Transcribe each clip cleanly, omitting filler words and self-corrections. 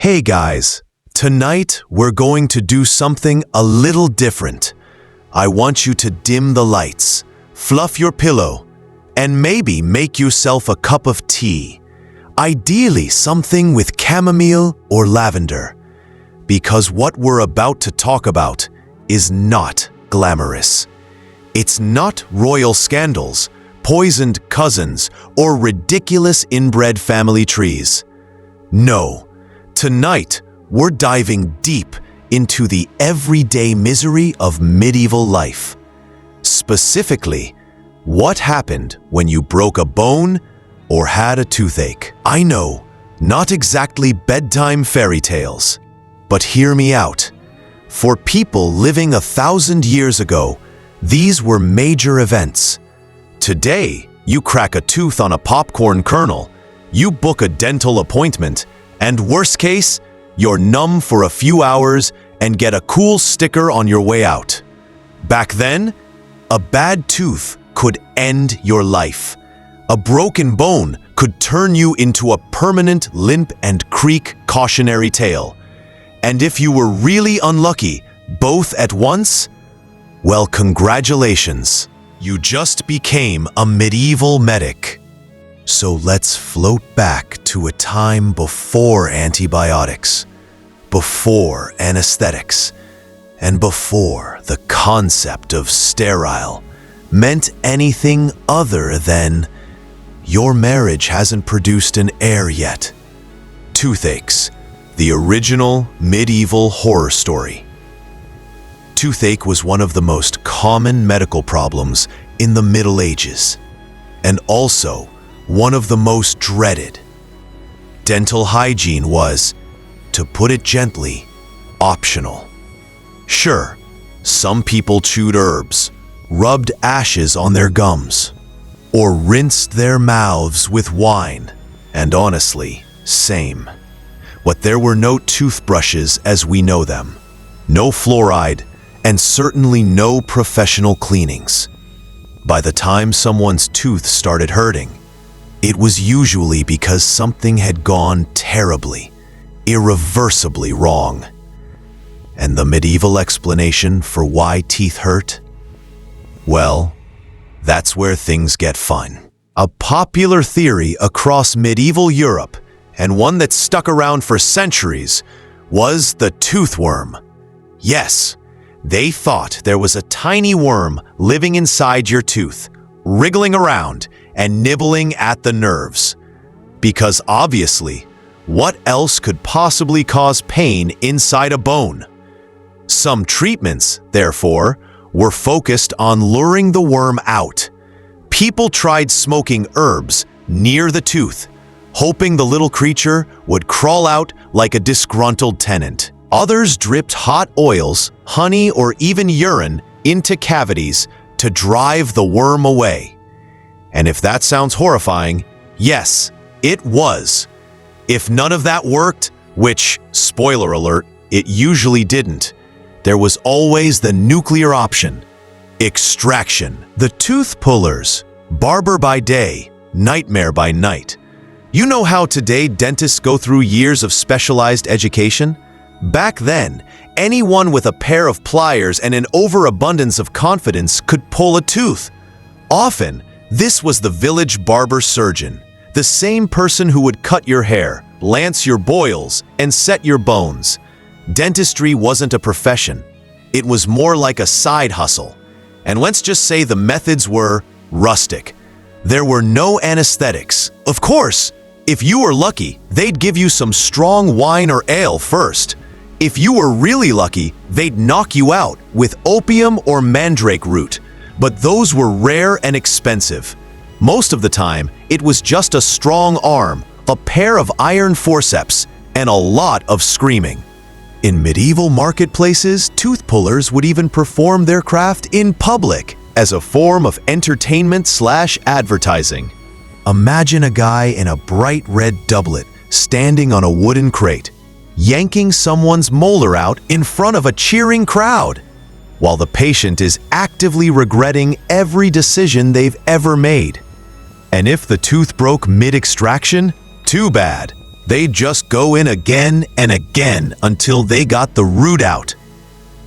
Hey guys, tonight we're going to do something a little different. I want you to dim the lights, fluff your pillow, and maybe make yourself a cup of tea. Ideally something with chamomile or lavender. Because what we're about to talk about is not glamorous. It's not royal scandals, poisoned cousins, or ridiculous inbred family trees. No. Tonight, we're diving deep into the everyday misery of medieval life. Specifically, what happened when you broke a bone or had a toothache. I know, not exactly bedtime fairy tales, but hear me out. For people living 1,000 years ago, these were major events. Today, you crack a tooth on a popcorn kernel, you book a dental appointment, and worst case, you're numb for a few hours and get a cool sticker on your way out. Back then, a bad tooth could end your life. A broken bone could turn you into a permanent limp and creak cautionary tale. And if you were really unlucky, both at once, well, congratulations. You just became a medieval medic. So let's float back to a time before antibiotics, before anesthetics, and before the concept of sterile meant anything other than your marriage hasn't produced an heir yet. Toothaches, the original medieval horror story. Toothache was one of the most common medical problems in the Middle Ages, and also one of the most dreaded. Dental hygiene was, to put it gently, optional. Sure, some people chewed herbs, rubbed ashes on their gums, or rinsed their mouths with wine, and honestly, same. But there were no toothbrushes as we know them, no fluoride, and certainly no professional cleanings. By the time someone's tooth started hurting, it was usually because something had gone terribly, irreversibly wrong. And the medieval explanation for why teeth hurt? Well, that's where things get fun. A popular theory across medieval Europe, and one that stuck around for centuries, was the toothworm. Yes, they thought there was a tiny worm living inside your tooth, wriggling around and nibbling at the nerves. Because obviously, what else could possibly cause pain inside a bone? Some treatments, therefore, were focused on luring the worm out. People tried smoking herbs near the tooth, hoping the little creature would crawl out like a disgruntled tenant. Others dripped hot oils, honey, or even urine into cavities to drive the worm away. And if that sounds horrifying, yes, it was. If none of that worked, which, spoiler alert, it usually didn't, there was always the nuclear option: extraction. The tooth pullers, barber by day, nightmare by night. You know how today dentists go through years of specialized education? Back then, anyone with a pair of pliers and an overabundance of confidence could pull a tooth. Often, this was the village barber surgeon, the same person who would cut your hair, lance your boils, and set your bones. Dentistry wasn't a profession. It was more like a side hustle. And let's just say the methods were rustic. There were no anesthetics. Of course, if you were lucky, they'd give you some strong wine or ale first. If you were really lucky, they'd knock you out with opium or mandrake root. But those were rare and expensive. Most of the time, it was just a strong arm, a pair of iron forceps, and a lot of screaming. In medieval marketplaces, tooth pullers would even perform their craft in public as a form of entertainment/advertising. Imagine a guy in a bright red doublet standing on a wooden crate, yanking someone's molar out in front of a cheering crowd, while the patient is actively regretting every decision they've ever made. And if the tooth broke mid-extraction, too bad. They'd just go in again and again until they got the root out,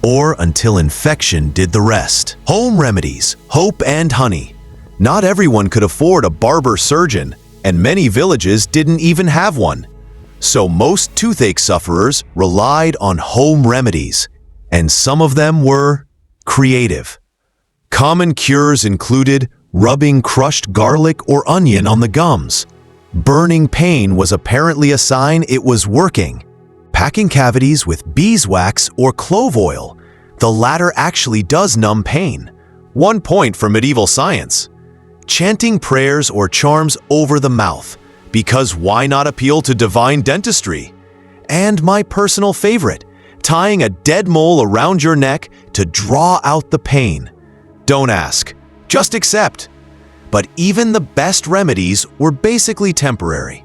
or until infection did the rest. Home remedies, hope and honey. Not everyone could afford a barber surgeon, and many villages didn't even have one. So most toothache sufferers relied on home remedies, and some of them were creative. Common cures included rubbing crushed garlic or onion on the gums. Burning pain was apparently a sign it was working. Packing cavities with beeswax or clove oil. The latter actually does numb pain. 1 point for medieval science. Chanting prayers or charms over the mouth, because why not appeal to divine dentistry? And my personal favorite, tying a dead mole around your neck to draw out the pain. Don't ask, just accept. But even the best remedies were basically temporary.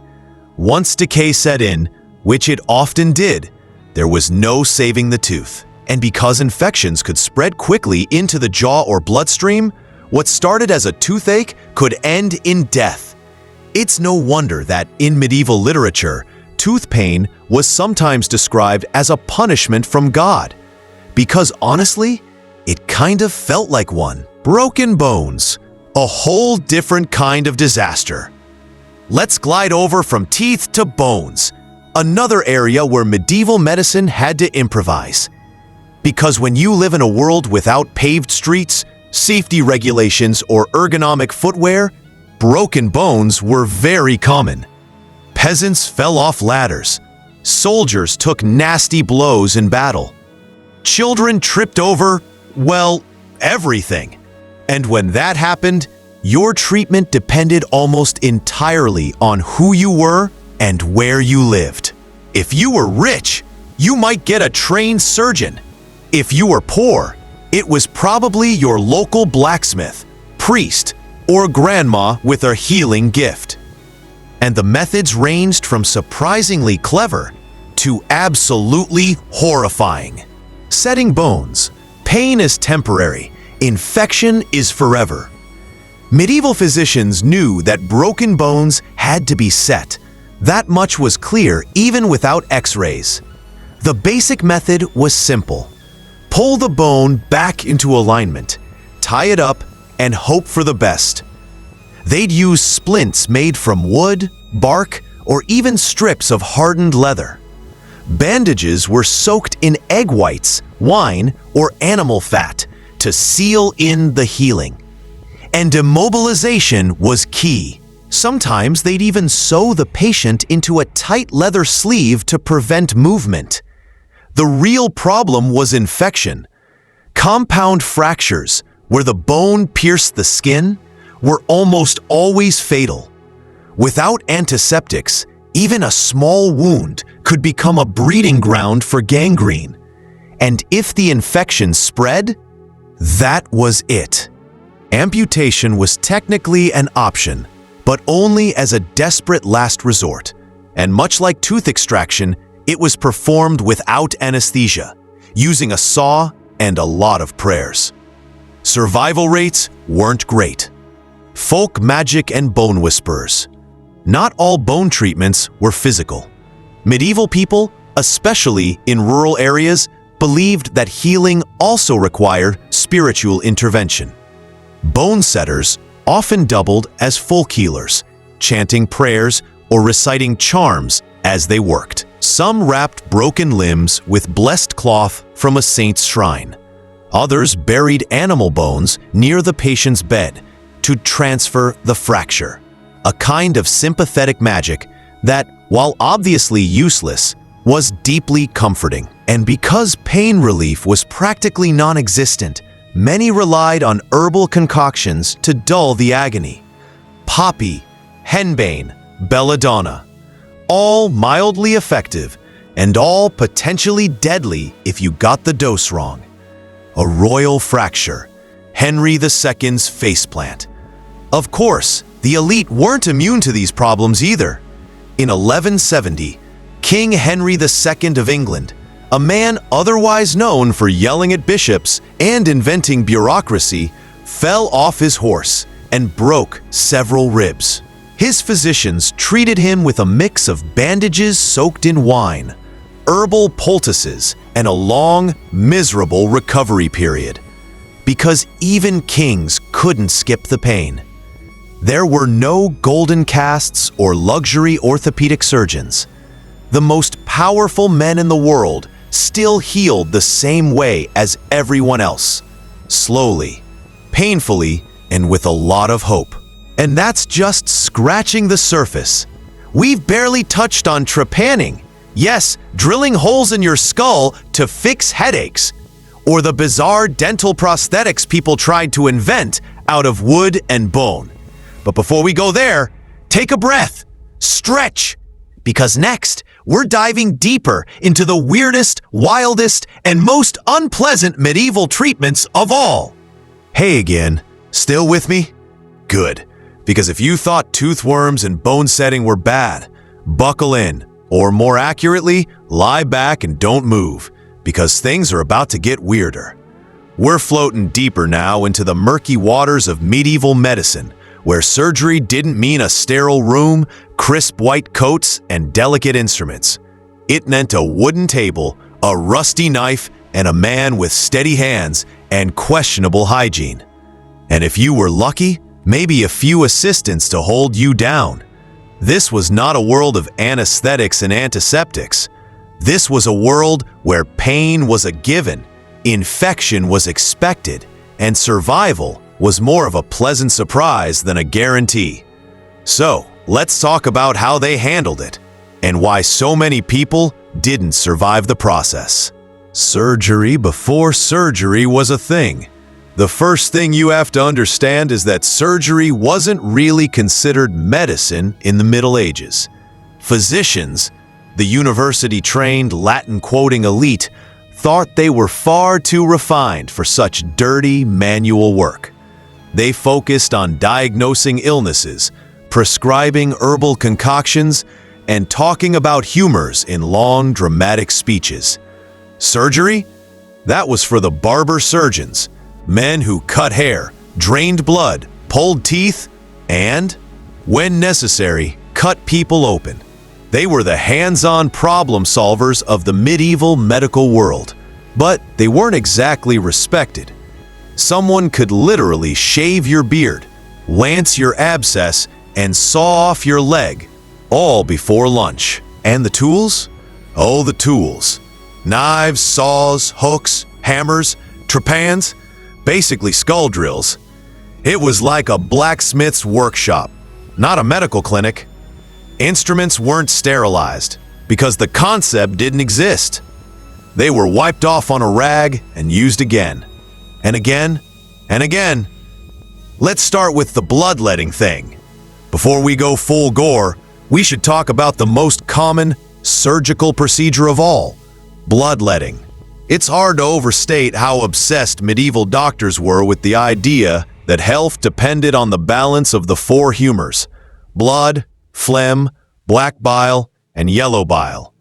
Once decay set in, which it often did, there was no saving the tooth. And because infections could spread quickly into the jaw or bloodstream, what started as a toothache could end in death. It's no wonder that in medieval literature, tooth pain was sometimes described as a punishment from God. Because honestly, it kind of felt like one. Broken bones, a whole different kind of disaster. Let's glide over from teeth to bones, another area where medieval medicine had to improvise. Because when you live in a world without paved streets, safety regulations, or ergonomic footwear, broken bones were very common. Peasants fell off ladders. Soldiers took nasty blows in battle. Children tripped over, well, everything. And when that happened, your treatment depended almost entirely on who you were and where you lived. If you were rich, you might get a trained surgeon. If you were poor, it was probably your local blacksmith, priest, or grandma with a healing gift. And the methods ranged from surprisingly clever to absolutely horrifying. Setting bones. Pain is temporary. Infection is forever. Medieval physicians knew that broken bones had to be set. That much was clear even without x-rays. The basic method was simple. Pull the bone back into alignment, tie it up, and hope for the best. They'd use splints made from wood, bark, or even strips of hardened leather. Bandages were soaked in egg whites, wine, or animal fat to seal in the healing. And immobilization was key. Sometimes they'd even sew the patient into a tight leather sleeve to prevent movement. The real problem was infection. Compound fractures, where the bone pierced the skin, were almost always fatal. Without antiseptics, even a small wound could become a breeding ground for gangrene. And if the infection spread, that was it. Amputation was technically an option, but only as a desperate last resort. And much like tooth extraction, it was performed without anesthesia, using a saw and a lot of prayers. Survival rates weren't great. Folk magic and bone whisperers. Not all bone treatments were physical. Medieval people, especially in rural areas, believed that healing also required spiritual intervention. Bone setters often doubled as folk healers, chanting prayers or reciting charms as they worked. Some wrapped broken limbs with blessed cloth from a saint's shrine. Others buried animal bones near the patient's bed to transfer the fracture, a kind of sympathetic magic that, while obviously useless, was deeply comforting. And because pain relief was practically non-existent, many relied on herbal concoctions to dull the agony. Poppy, henbane, belladonna, all mildly effective and all potentially deadly if you got the dose wrong. A royal fracture, Henry II's faceplant. Of course, the elite weren't immune to these problems either. In 1170, King Henry II of England, a man otherwise known for yelling at bishops and inventing bureaucracy, fell off his horse and broke several ribs. His physicians treated him with a mix of bandages soaked in wine, herbal poultices, and a long, miserable recovery period. Because even kings couldn't skip the pain. There were no golden casts or luxury orthopedic surgeons. The most powerful men in the world still healed the same way as everyone else. Slowly, painfully, and with a lot of hope. And that's just scratching the surface. We've barely touched on trepanning. Yes, drilling holes in your skull to fix headaches. Or the bizarre dental prosthetics people tried to invent out of wood and bone. But before we go there, take a breath, stretch, because next we're diving deeper into the weirdest, wildest, and most unpleasant medieval treatments of all. Hey again, still with me? Good, because if you thought toothworms and bone setting were bad, buckle in, or more accurately, lie back and don't move, because things are about to get weirder. We're floating deeper now into the murky waters of medieval medicine, where surgery didn't mean a sterile room, crisp white coats, and delicate instruments. It meant a wooden table, a rusty knife, and a man with steady hands and questionable hygiene. And if you were lucky, maybe a few assistants to hold you down. This was not a world of anesthetics and antiseptics. This was a world where pain was a given, infection was expected, and survival was more of a pleasant surprise than a guarantee. So, let's talk about how they handled it, and why so many people didn't survive the process. Surgery before surgery was a thing. The first thing you have to understand is that surgery wasn't really considered medicine in the Middle Ages. Physicians, the university-trained, Latin-quoting elite, thought they were far too refined for such dirty manual work. They focused on diagnosing illnesses, prescribing herbal concoctions, and talking about humors in long, dramatic speeches. Surgery? That was for the barber surgeons, men who cut hair, drained blood, pulled teeth, and, when necessary, cut people open. They were the hands-on problem solvers of the medieval medical world, but they weren't exactly respected. Someone could literally shave your beard, lance your abscess, and saw off your leg, all before lunch. And the tools? Oh, the tools. Knives, saws, hooks, hammers, trepans, basically skull drills. It was like a blacksmith's workshop, not a medical clinic. Instruments weren't sterilized because the concept didn't exist. They were wiped off on a rag and used again. And again, and again. Let's start with the bloodletting thing. Before we go full gore, we should talk about the most common surgical procedure of all, bloodletting. It's hard to overstate how obsessed medieval doctors were with the idea that health depended on the balance of the four humors: blood, phlegm, black bile, and yellow bile.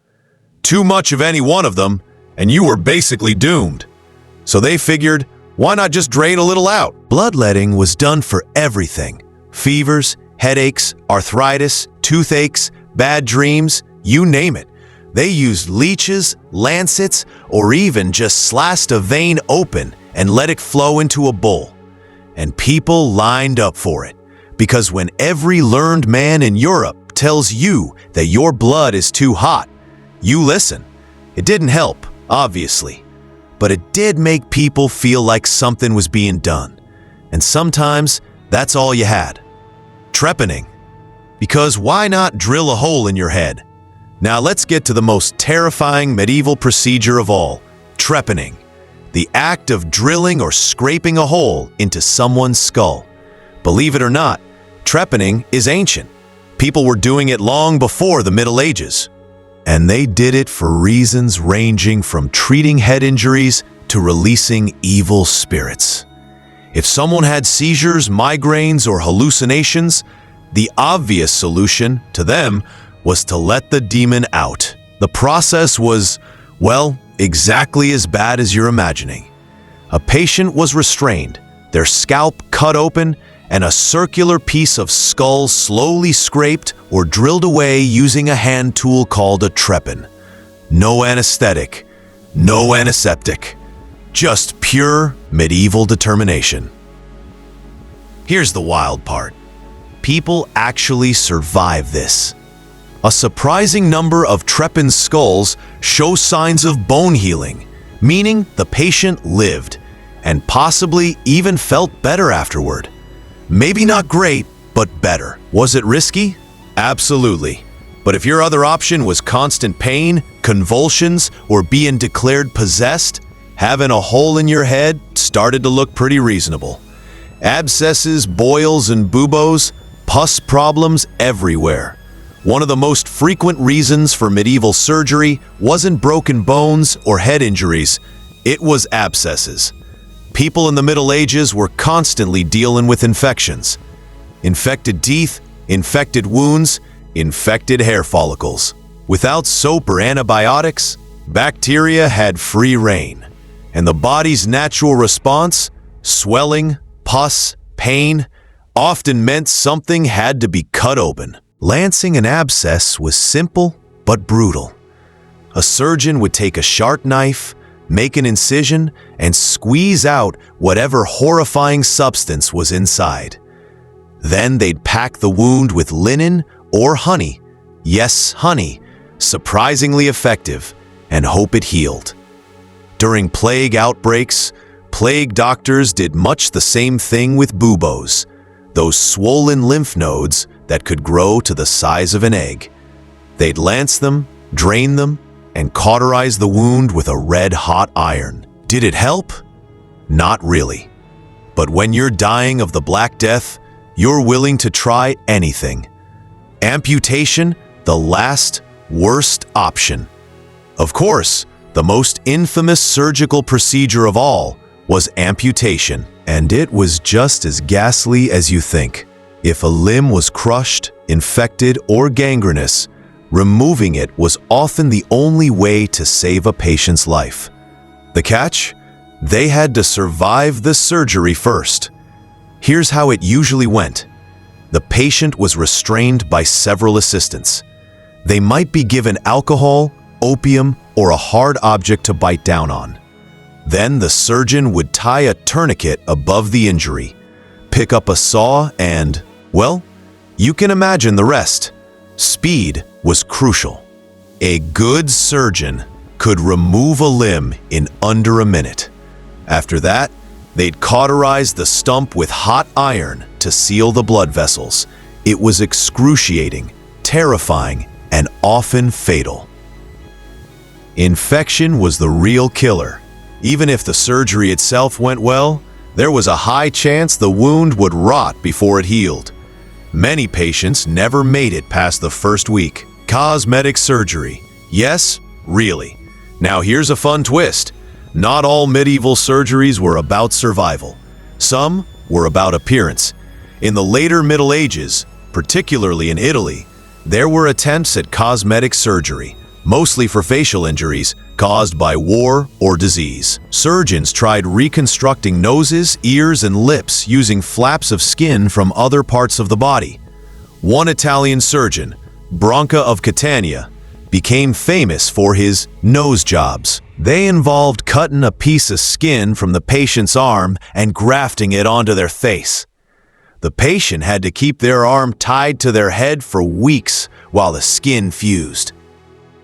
Too much of any one of them, and you were basically doomed. So they figured, why not just drain a little out? Bloodletting was done for everything: fevers, headaches, arthritis, toothaches, bad dreams, you name it. They used leeches, lancets, or even just sliced a vein open and let it flow into a bowl. And people lined up for it, because when every learned man in Europe tells you that your blood is too hot, you listen. It didn't help, obviously, but it did make people feel like something was being done. And sometimes that's all you had. Trepanning. Because why not drill a hole in your head? Now let's get to the most terrifying medieval procedure of all, trepanning, the act of drilling or scraping a hole into someone's skull. Believe it or not, trepanning is ancient. People were doing it long before the Middle Ages. And they did it for reasons ranging from treating head injuries to releasing evil spirits. If someone had seizures, migraines, or hallucinations, the obvious solution to them was to let the demon out. The process was, well, exactly as bad as you're imagining. A patient was restrained, their scalp cut open, and a circular piece of skull slowly scraped or drilled away using a hand tool called a trepan. No anesthetic, no antiseptic, just pure medieval determination. Here's the wild part. People actually survive this. A surprising number of trepan skulls show signs of bone healing, meaning the patient lived and possibly even felt better afterward. Maybe not great, but better. Was it risky? Absolutely. But if your other option was constant pain, convulsions, or being declared possessed, having a hole in your head started to look pretty reasonable. Abscesses, boils, and buboes, pus problems everywhere. One of the most frequent reasons for medieval surgery wasn't broken bones or head injuries, it was abscesses. People in the Middle Ages were constantly dealing with infections. Infected teeth, infected wounds, infected hair follicles. Without soap or antibiotics, bacteria had free reign. And the body's natural response, swelling, pus, pain, often meant something had to be cut open. Lancing an abscess was simple but brutal. A surgeon would take a sharp knife, make an incision, and squeeze out whatever horrifying substance was inside. Then they'd pack the wound with linen or honey, yes, honey, surprisingly effective, and hope it healed. During plague outbreaks, plague doctors did much the same thing with buboes, those swollen lymph nodes that could grow to the size of an egg. They'd lance them, drain them, and cauterize the wound with a red-hot iron. Did it help? Not really. But when you're dying of the Black Death, you're willing to try anything. Amputation, the last, worst option. Of course, the most infamous surgical procedure of all was amputation, and it was just as ghastly as you think. If a limb was crushed, infected, or gangrenous, removing it was often the only way to save a patient's life. The catch? They had to survive the surgery first. Here's how it usually went. The patient was restrained by several assistants. They might be given alcohol, opium, or a hard object to bite down on. Then the surgeon would tie a tourniquet above the injury, pick up a saw, and, well, you can imagine the rest. Speed was crucial. A good surgeon could remove a limb in under a minute. After that, they'd cauterize the stump with hot iron to seal the blood vessels. It was excruciating, terrifying, and often fatal. Infection was the real killer. Even if the surgery itself went well, there was a high chance the wound would rot before it healed. Many patients never made it past the first week. Cosmetic surgery. Yes, really. Now here's a fun twist. Not all medieval surgeries were about survival. Some were about appearance. In the later Middle Ages, particularly in Italy, there were attempts at cosmetic surgery, mostly for facial injuries caused by war or disease. Surgeons tried reconstructing noses, ears, and lips using flaps of skin from other parts of the body. One Italian surgeon, Branca of Catania, became famous for his nose jobs. They involved cutting a piece of skin from the patient's arm and grafting it onto their face. The patient had to keep their arm tied to their head for weeks while the skin fused.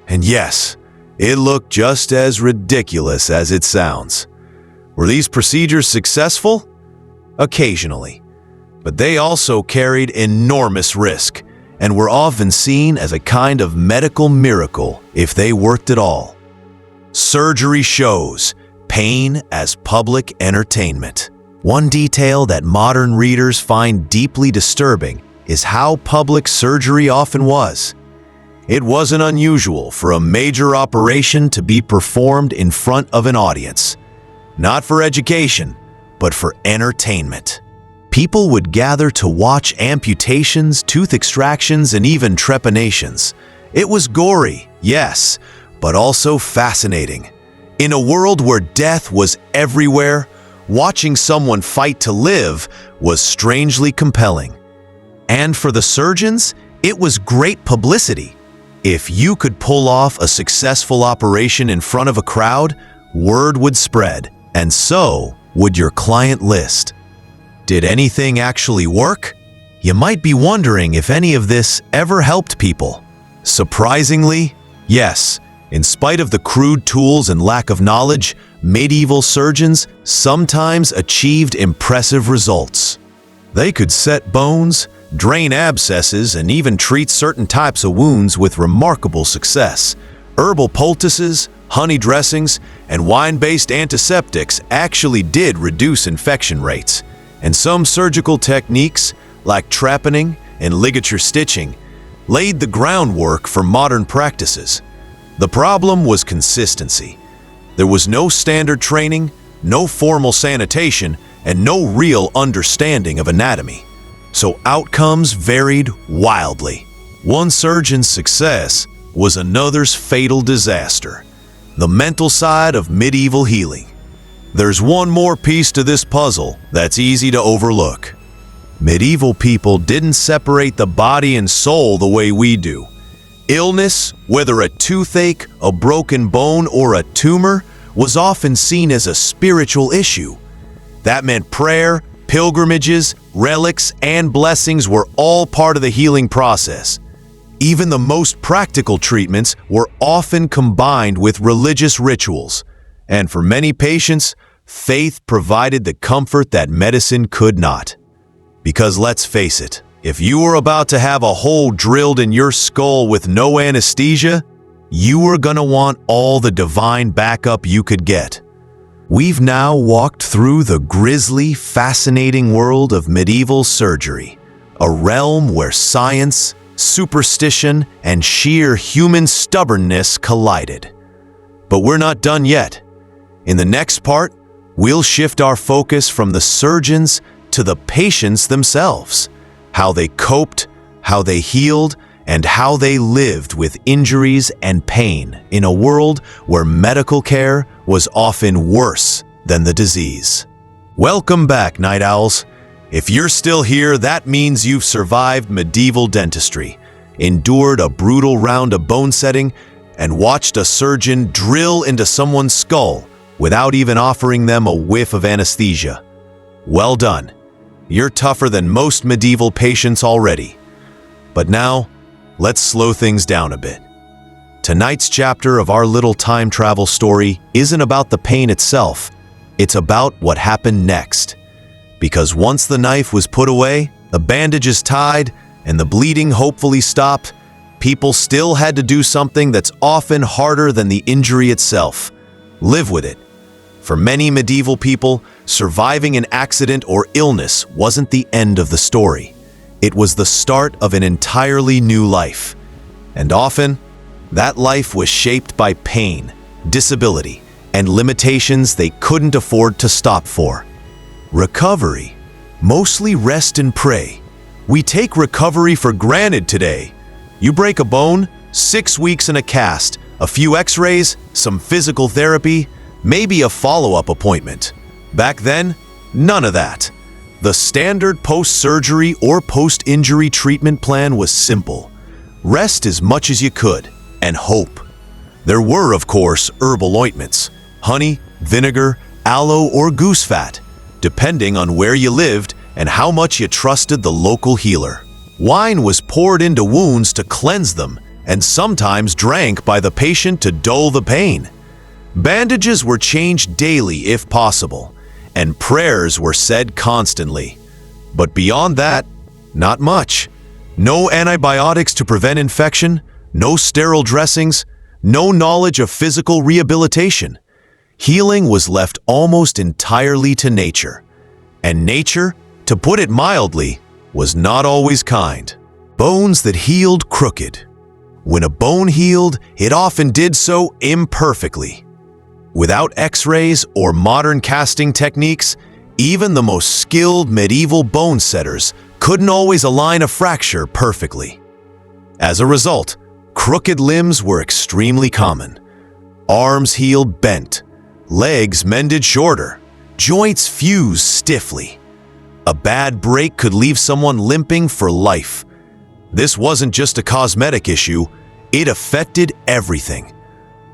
And yes, it looked just as ridiculous as it sounds. Were these procedures successful? Occasionally. But they also carried enormous risk and were often seen as a kind of medical miracle if they worked at all. Surgery shows pain as public entertainment. One detail that modern readers find deeply disturbing is how public surgery often was. It wasn't unusual for a major operation to be performed in front of an audience. Not for education, but for entertainment. People would gather to watch amputations, tooth extractions, and even trepanations. It was gory, yes, but also fascinating. In a world where death was everywhere, watching someone fight to live was strangely compelling. And for the surgeons, it was great publicity. If you could pull off a successful operation in front of a crowd, word would spread, and so would your client list. Did anything actually work? You might be wondering if any of this ever helped people. Surprisingly, yes. In spite of the crude tools and lack of knowledge, medieval surgeons sometimes achieved impressive results. They could set bones, drain abscesses, and even treat certain types of wounds with remarkable success. Herbal poultices, honey dressings, and wine-based antiseptics actually did reduce infection rates. And some surgical techniques, like trepanning and ligature stitching, laid the groundwork for modern practices. The problem was consistency. There was no standard training, no formal sanitation, and no real understanding of anatomy. So outcomes varied wildly. One surgeon's success was another's fatal disaster. The mental side of medieval healing. There's one more piece to this puzzle that's easy to overlook. Medieval people didn't separate the body and soul the way we do. Illness, whether a toothache, a broken bone, or a tumor, was often seen as a spiritual issue. That meant prayer, pilgrimages, relics, and blessings were all part of the healing process. Even the most practical treatments were often combined with religious rituals. And for many patients, faith provided the comfort that medicine could not. Because let's face it, if you were about to have a hole drilled in your skull with no anesthesia, you were gonna want all the divine backup you could get. We've now walked through the grisly, fascinating world of medieval surgery, a realm where science, superstition, and sheer human stubbornness collided. But we're not done yet. In the next part, we'll shift our focus from the surgeons to the patients themselves, how they coped, how they healed, and how they lived with injuries and pain in a world where medical care was often worse than the disease. Welcome back, Night Owls. If you're still here, that means you've survived medieval dentistry, endured a brutal round of bone setting, and watched a surgeon drill into someone's skull without even offering them a whiff of anesthesia. Well done. You're tougher than most medieval patients already. But now, let's slow things down a bit. Tonight's chapter of our little time travel story isn't about the pain itself, it's about what happened next. Because once the knife was put away, the bandages tied, and the bleeding hopefully stopped, people still had to do something that's often harder than the injury itself: live with it. For many medieval people, surviving an accident or illness wasn't the end of the story. It was the start of an entirely new life. And often, that life was shaped by pain, disability, and limitations they couldn't afford to stop for. Recovery. Mostly rest and pray. We take recovery for granted today. You break a bone, 6 weeks in a cast, a few x-rays, some physical therapy, maybe a follow-up appointment. Back then, none of that. The standard post-surgery or post-injury treatment plan was simple. Rest as much as you could, and hope. There were, of course, herbal ointments, honey, vinegar, aloe, or goose fat, depending on where you lived and how much you trusted the local healer. Wine was poured into wounds to cleanse them, and sometimes drank by the patient to dull the pain. Bandages were changed daily if possible, and prayers were said constantly. But beyond that, not much. No antibiotics to prevent infection, no sterile dressings, no knowledge of physical rehabilitation. Healing was left almost entirely to nature. And nature, to put it mildly, was not always kind. Bones that healed crooked. When a bone healed, it often did so imperfectly. Without x-rays or modern casting techniques, even the most skilled medieval bone setters couldn't always align a fracture perfectly. As a result, crooked limbs were extremely common. Arms healed bent, legs mended shorter, Joints fuse stiffly. A bad break could leave someone limping for life. This wasn't just a cosmetic issue, it affected everything.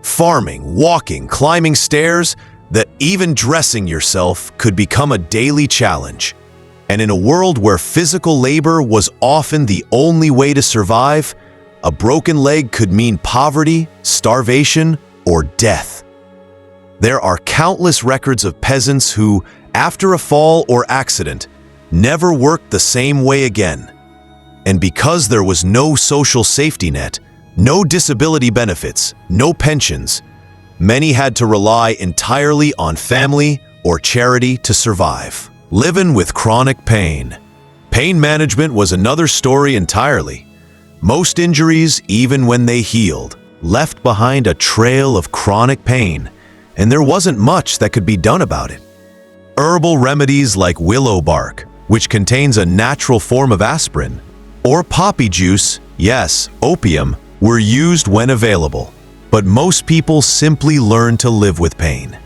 Farming, walking, climbing stairs, that even dressing yourself could become a daily challenge. And in a world where physical labor was often the only way to survive, a broken leg could mean poverty, starvation, or death. There are countless records of peasants who, after a fall or accident, never worked the same way again. And because there was no social safety net, no disability benefits, no pensions, many had to rely entirely on family or charity to survive. Living with chronic pain. Pain management was another story entirely. Most injuries, even when they healed, left behind a trail of chronic pain, and there wasn't much that could be done about it. Herbal remedies like willow bark, which contains a natural form of aspirin, or poppy juice, yes, opium, were used when available. But most people simply learned to live with pain.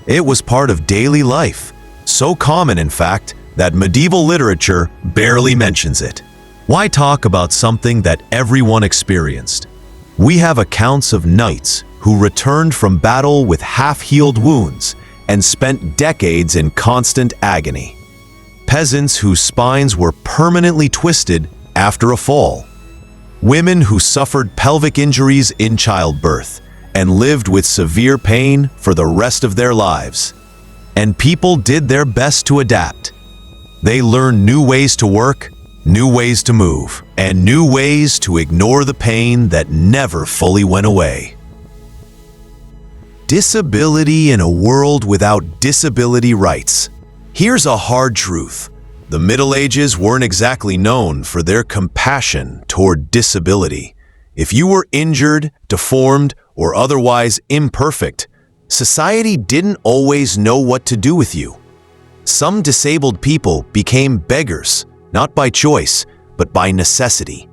It was part of daily life, so common in fact that medieval literature barely mentions it. Why talk about something that everyone experienced? We have accounts of knights who returned from battle with half-healed wounds and spent decades in constant agony. Peasants whose spines were permanently twisted after a fall. Women who suffered pelvic injuries in childbirth and lived with severe pain for the rest of their lives. And people did their best to adapt. They learned new ways to work, new ways to move, and new ways to ignore the pain that never fully went away. Disability in a world without disability rights. Here's a hard truth. The Middle Ages weren't exactly known for their compassion toward disability. If you were injured, deformed, or otherwise imperfect, society didn't always know what to do with you. Some disabled people became beggars, not by choice, but by necessity.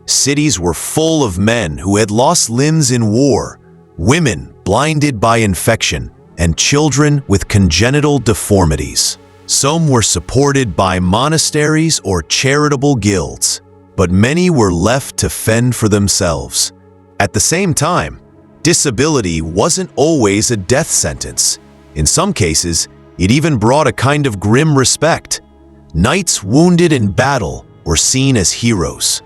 Cities were full of men who had lost limbs in war, women blinded by infection, and children with congenital deformities. Some were supported by monasteries or charitable guilds, but many were left to fend for themselves. At the same time, disability wasn't always a death sentence. In some cases, it even brought a kind of grim respect. Knights wounded in battle were seen as heroes.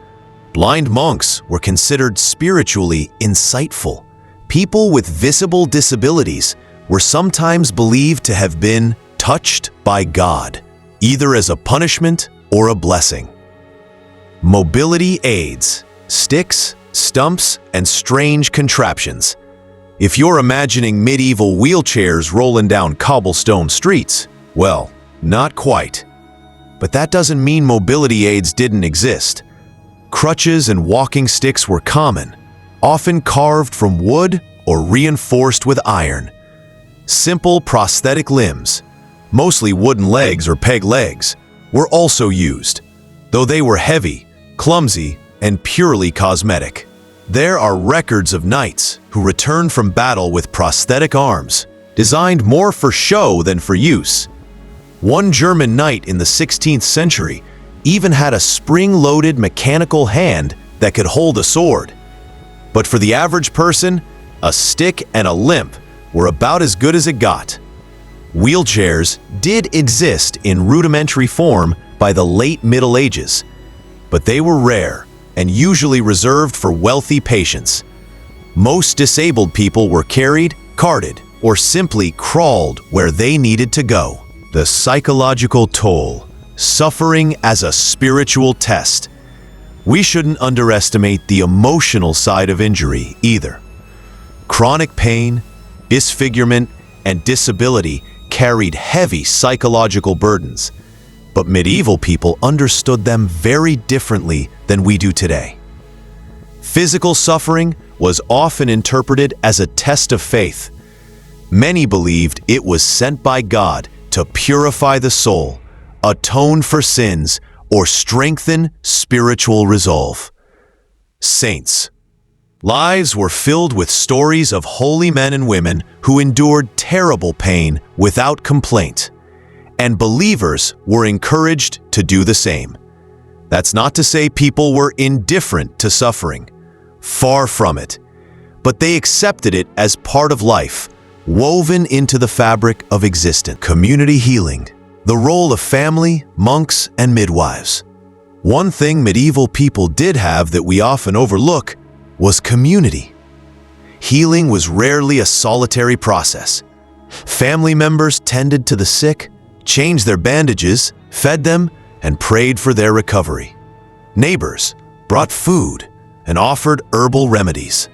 Blind monks were considered spiritually insightful. People with visible disabilities were sometimes believed to have been touched by God, either as a punishment or a blessing. Mobility aids, sticks, stumps, and strange contraptions. If you're imagining medieval wheelchairs rolling down cobblestone streets, well, not quite. But that doesn't mean mobility aids didn't exist. Crutches and walking sticks were common, often carved from wood or reinforced with iron. Simple prosthetic limbs, mostly wooden legs or peg legs, were also used, though they were heavy, clumsy, and purely cosmetic. There are records of knights who returned from battle with prosthetic arms, designed more for show than for use. One German knight in the 16th century even had a spring-loaded mechanical hand that could hold a sword. But for the average person, a stick and a limp were about as good as it got. Wheelchairs did exist in rudimentary form by the late Middle Ages, but they were rare and usually reserved for wealthy patients. Most disabled people were carried, carted, or simply crawled where they needed to go. The psychological toll, suffering as a spiritual test. We shouldn't underestimate the emotional side of injury either. Chronic pain, disfigurement, and disability carried heavy psychological burdens, but medieval people understood them very differently than we do today. Physical suffering was often interpreted as a test of faith. Many believed it was sent by God to purify the soul, atone for sins, or strengthen spiritual resolve. Saints. Lives were filled with stories of holy men and women who endured terrible pain without complaint, and believers were encouraged to do the same. That's not to say people were indifferent to suffering. Far from it. But they accepted it as part of life, woven into the fabric of existence. Community healing, the role of family, monks, and midwives. One thing medieval people did have that we often overlook was community. Healing was rarely a solitary process. Family members tended to the sick, changed their bandages, fed them, and prayed for their recovery. Neighbors brought food and offered herbal remedies.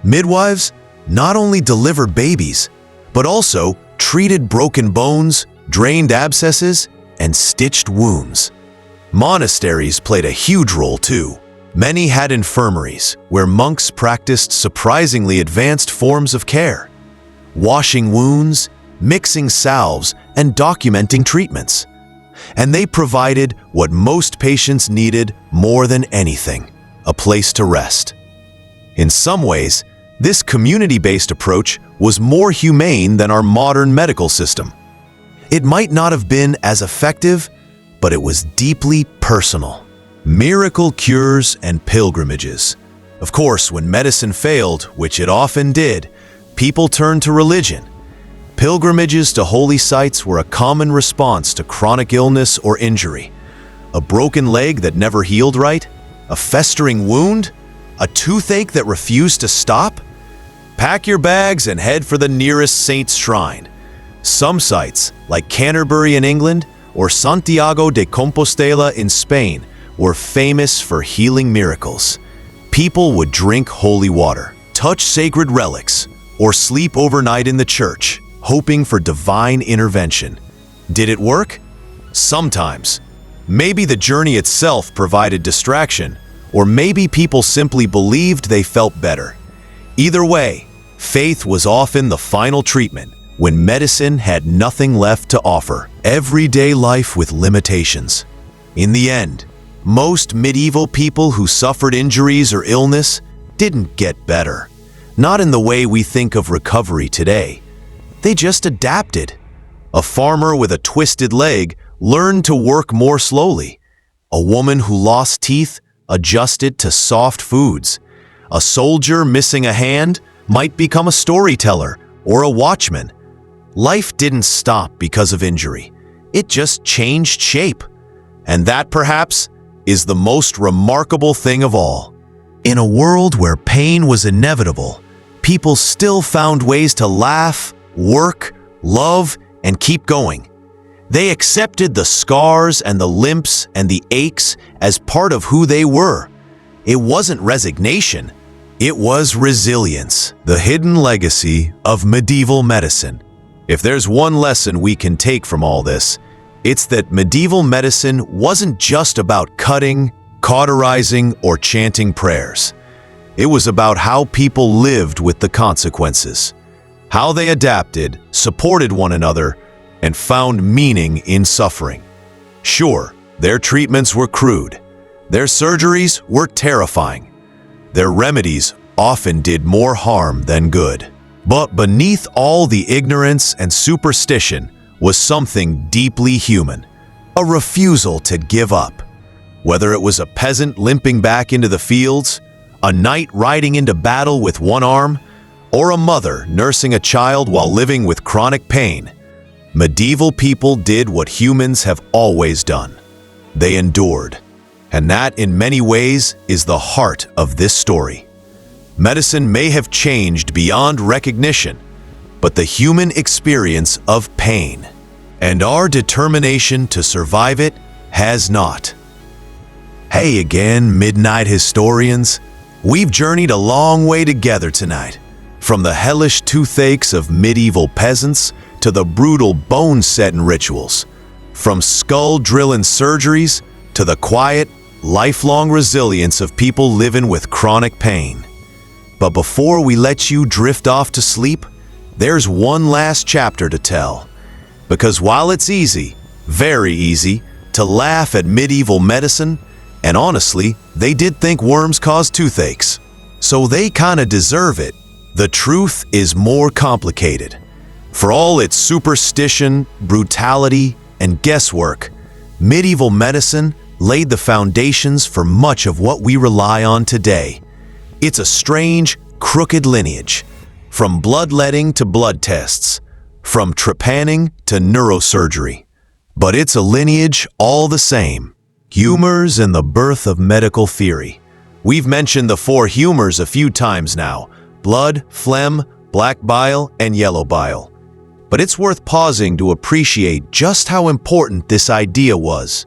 Midwives not only delivered babies, but also treated broken bones, drained abscesses, and stitched wounds. Monasteries played a huge role too. Many had infirmaries where monks practiced surprisingly advanced forms of care, washing wounds, mixing salves, and documenting treatments. And they provided what most patients needed more than anything: a place to rest. In some ways, this community-based approach was more humane than our modern medical system. It might not have been as effective, but it was deeply personal. Miracle cures and pilgrimages. Of course, when medicine failed, which it often did, people turned to religion. Pilgrimages to holy sites were a common response to chronic illness or injury. A broken leg that never healed right? A festering wound? A toothache that refused to stop? Pack your bags and head for the nearest saint's shrine. Some sites, like Canterbury in England or Santiago de Compostela in Spain, were famous for healing miracles. People would drink holy water, touch sacred relics, or sleep overnight in the church, hoping for divine intervention. Did it work? Sometimes. Maybe the journey itself provided distraction, or maybe people simply believed they felt better. Either way, faith was often the final treatment when medicine had nothing left to offer. Everyday life with limitations. In the end, most medieval people who suffered injuries or illness didn't get better. Not in the way we think of recovery today. They just adapted. A farmer with a twisted leg learned to work more slowly. A woman who lost teeth adjusted to soft foods. A soldier missing a hand might become a storyteller or a watchman. Life didn't stop because of injury. It just changed shape. And that, perhaps, is the most remarkable thing of all. In a world where pain was inevitable, people still found ways to laugh, work, love, and keep going. They accepted the scars and the limps and the aches as part of who they were. It wasn't resignation, it was resilience, the hidden legacy of medieval medicine. If there's one lesson we can take from all this, it's that medieval medicine wasn't just about cutting, cauterizing, or chanting prayers. It was about how people lived with the consequences, how they adapted, supported one another, and found meaning in suffering. Sure, their treatments were crude. Their surgeries were terrifying. Their remedies often did more harm than good. But beneath all the ignorance and superstition was something deeply human, a refusal to give up. Whether it was a peasant limping back into the fields, a knight riding into battle with one arm, or a mother nursing a child while living with chronic pain, medieval people did what humans have always done. They endured. And that, in many ways, is the heart of this story. Medicine may have changed beyond recognition, but the human experience of pain and our determination to survive it has not. Hey again, Midnight Historians. We've journeyed a long way together tonight, from the hellish toothaches of medieval peasants to the brutal bone-setting rituals, from skull-drilling surgeries to the quiet, lifelong resilience of people living with chronic pain. But before we let you drift off to sleep, there's one last chapter to tell. Because while it's easy, very easy, to laugh at medieval medicine, and honestly, they did think worms caused toothaches, so they kinda deserve it, the truth is more complicated. For all its superstition, brutality, and guesswork, medieval medicine laid the foundations for much of what we rely on today. It's a strange, crooked lineage, from bloodletting to blood tests, from trepanning to neurosurgery. But it's a lineage all the same. Humors and the birth of medical theory. We've mentioned the four humors a few times now: blood, phlegm, black bile, and yellow bile. But it's worth pausing to appreciate just how important this idea was.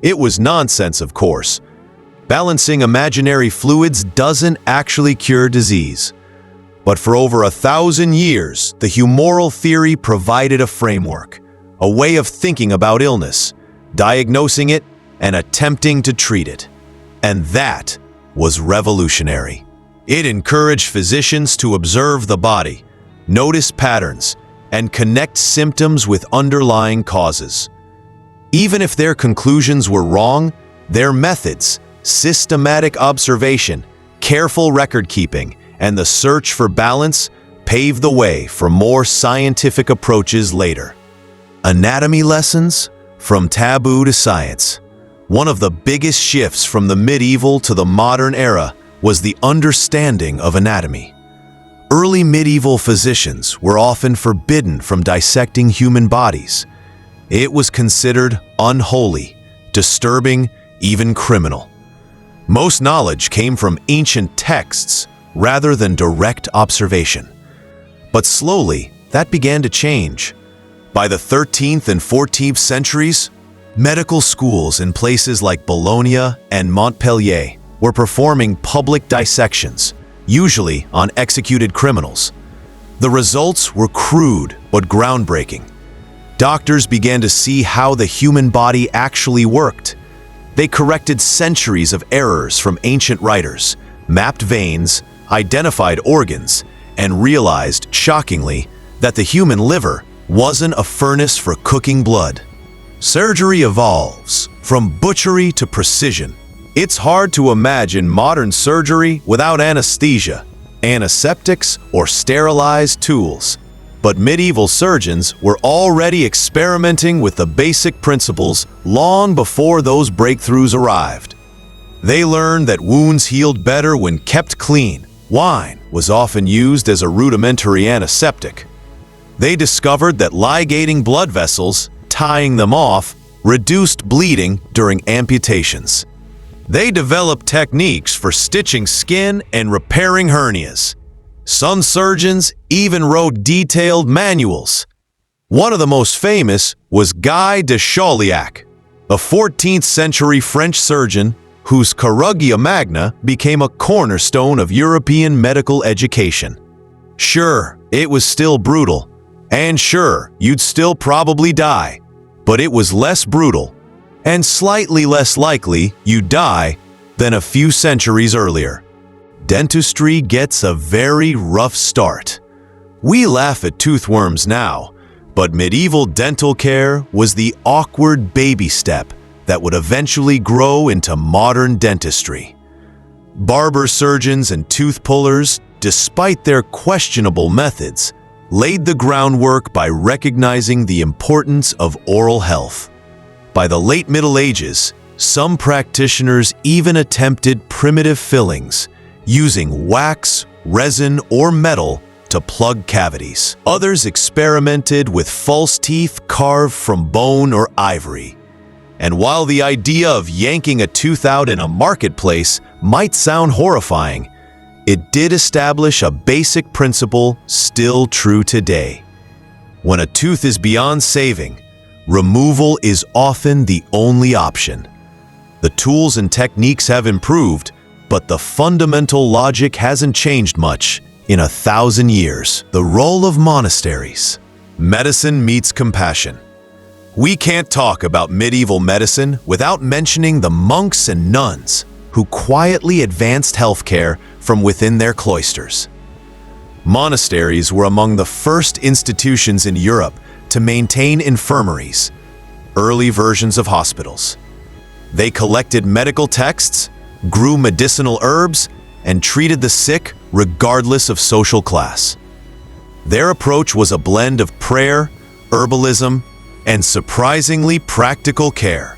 It was nonsense, of course. Balancing imaginary fluids doesn't actually cure disease. But for over 1,000 years, the humoral theory provided a framework, a way of thinking about illness, diagnosing it, and attempting to treat it. And that was revolutionary. It encouraged physicians to observe the body, notice patterns, and connect symptoms with underlying causes. Even if their conclusions were wrong, their methods, systematic observation, careful record-keeping, and the search for balance paved the way for more scientific approaches later. Anatomy lessons, from taboo to science. One of the biggest shifts from the medieval to the modern era was the understanding of anatomy. Early medieval physicians were often forbidden from dissecting human bodies. It was considered unholy, disturbing, even criminal. Most knowledge came from ancient texts rather than direct observation. But slowly, that began to change. By the 13th and 14th centuries, medical schools in places like Bologna and Montpellier were performing public dissections, usually on executed criminals. The results were crude but groundbreaking. Doctors began to see how the human body actually worked. They corrected centuries of errors from ancient writers, mapped veins, identified organs, and realized, shockingly, that the human liver wasn't a furnace for cooking blood. Surgery evolves, from butchery to precision. It's hard to imagine modern surgery without anesthesia, antiseptics, or sterilized tools. But medieval surgeons were already experimenting with the basic principles long before those breakthroughs arrived. They learned that wounds healed better when kept clean. Wine was often used as a rudimentary antiseptic. They discovered that ligating blood vessels, tying them off, reduced bleeding during amputations. They developed techniques for stitching skin and repairing hernias. Some surgeons even wrote detailed manuals. One of the most famous was Guy de Chauliac, a 14th century French surgeon whose Chirurgia Magna became a cornerstone of European medical education. Sure, it was still brutal, and sure, you'd still probably die, but it was less brutal, and slightly less likely you'd die than a few centuries earlier. Dentistry gets a very rough start. We laugh at toothworms now, but medieval dental care was the awkward baby step that would eventually grow into modern dentistry. Barber surgeons and tooth pullers, despite their questionable methods, laid the groundwork by recognizing the importance of oral health. By the late Middle Ages, some practitioners even attempted primitive fillings, using wax, resin, or metal to plug cavities. Others experimented with false teeth carved from bone or ivory. And while the idea of yanking a tooth out in a marketplace might sound horrifying, it did establish a basic principle still true today. When a tooth is beyond saving, removal is often the only option. The tools and techniques have improved, but the fundamental logic hasn't changed much in 1,000 years. The role of monasteries. Medicine meets compassion. We can't talk about medieval medicine without mentioning the monks and nuns who quietly advanced healthcare from within their cloisters. Monasteries were among the first institutions in Europe to maintain infirmaries, early versions of hospitals. They collected medical texts, grew medicinal herbs, and treated the sick regardless of social class. Their approach was a blend of prayer, herbalism, and surprisingly practical care.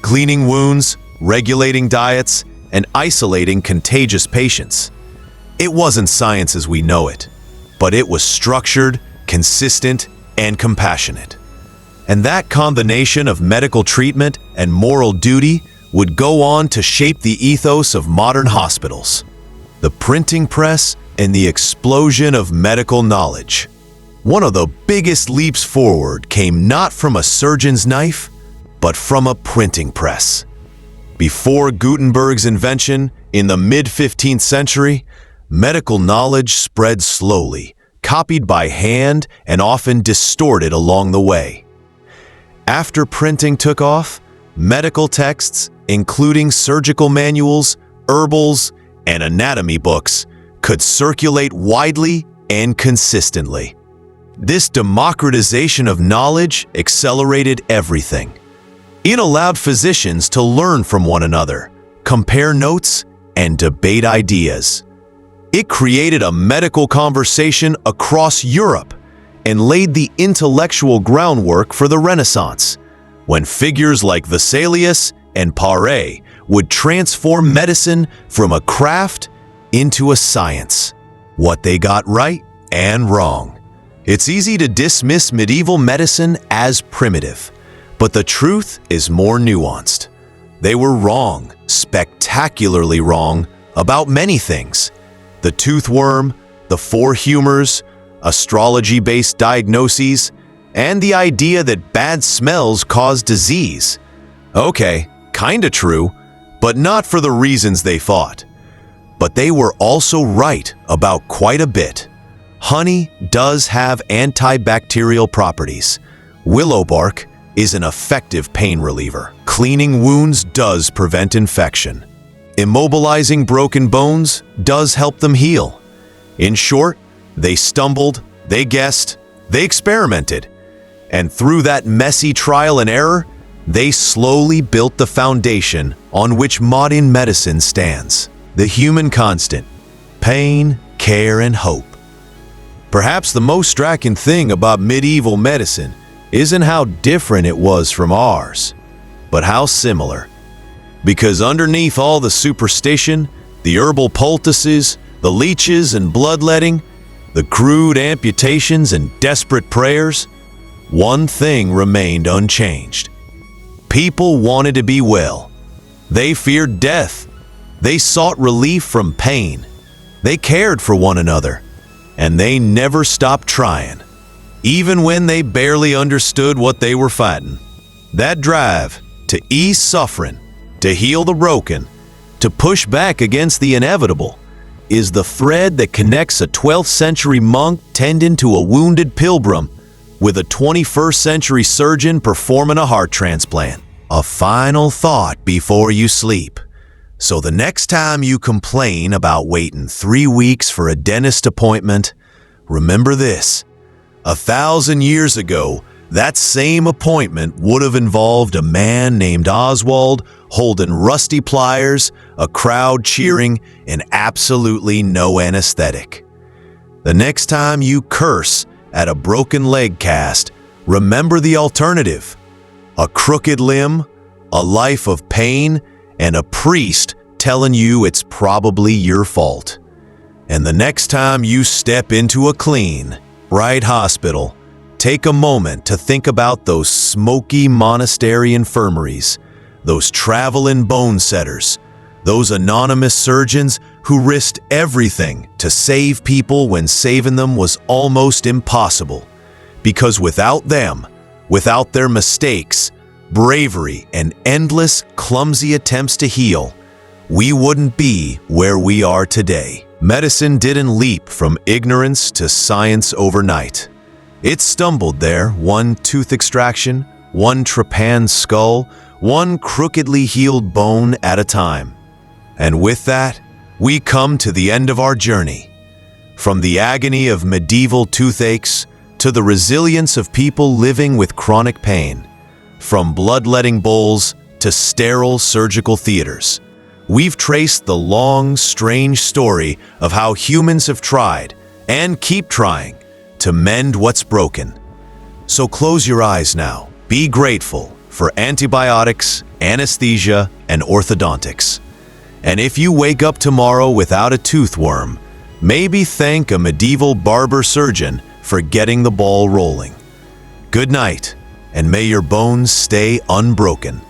Cleaning wounds, regulating diets, and isolating contagious patients. It wasn't science as we know it, but it was structured, consistent, and compassionate. And that combination of medical treatment and moral duty would go on to shape the ethos of modern hospitals, the printing press, and the explosion of medical knowledge. One of the biggest leaps forward came not from a surgeon's knife, but from a printing press. Before Gutenberg's invention in the mid-15th century, medical knowledge spread slowly, copied by hand and often distorted along the way. After printing took off, medical texts, including surgical manuals, herbals, and anatomy books, could circulate widely and consistently. This democratization of knowledge accelerated everything. It allowed physicians to learn from one another, compare notes, and debate ideas. It created a medical conversation across Europe and laid the intellectual groundwork for the Renaissance, when figures like Vesalius and Paré would transform medicine from a craft into a science. What they got right and wrong. It's easy to dismiss medieval medicine as primitive, but the truth is more nuanced. They were wrong, spectacularly wrong, about many things. The toothworm, the four humors, astrology-based diagnoses, and the idea that bad smells cause disease. Okay, kinda true, but not for the reasons they thought. But they were also right about quite a bit. Honey does have antibacterial properties. Willow bark is an effective pain reliever. Cleaning wounds does prevent infection. Immobilizing broken bones does help them heal. In short, they stumbled, they guessed, they experimented. And through that messy trial and error, they slowly built the foundation on which modern medicine stands. The human constant, pain, care, and hope. Perhaps the most striking thing about medieval medicine isn't how different it was from ours, but how similar. Because underneath all the superstition, the herbal poultices, the leeches and bloodletting, the crude amputations and desperate prayers, one thing remained unchanged. People wanted to be well. They feared death. They sought relief from pain. They cared for one another. And they never stopped trying, even when they barely understood what they were fighting. That drive to ease suffering, to heal the broken, to push back against the inevitable, is the thread that connects a 12th century monk tending to a wounded pilgrim with a 21st century surgeon performing a heart transplant. A final thought before you sleep. So the next time you complain about waiting 3 weeks for a dentist appointment, remember this. 1,000 years ago, that same appointment would have involved a man named Oswald holding rusty pliers, a crowd cheering, and absolutely no anesthetic. The next time you curse at a broken leg cast, remember the alternative. A crooked limb, a life of pain, and a priest telling you it's probably your fault. And the next time you step into a clean, bright hospital, take a moment to think about those smoky monastery infirmaries, those traveling bone setters, those anonymous surgeons who risked everything to save people when saving them was almost impossible. Because without them, without their mistakes, bravery, and endless, clumsy attempts to heal, we wouldn't be where we are today. Medicine didn't leap from ignorance to science overnight. It stumbled there, one tooth extraction, one trepanned skull, one crookedly healed bone at a time. And with that, we come to the end of our journey. From the agony of medieval toothaches to the resilience of people living with chronic pain, from bloodletting bowls to sterile surgical theaters, we've traced the long, strange story of how humans have tried and keep trying to mend what's broken. So close your eyes now. Be grateful for antibiotics, anesthesia, and orthodontics. And if you wake up tomorrow without a tooth worm, maybe thank a medieval barber surgeon for getting the ball rolling. Good night, and may your bones stay unbroken.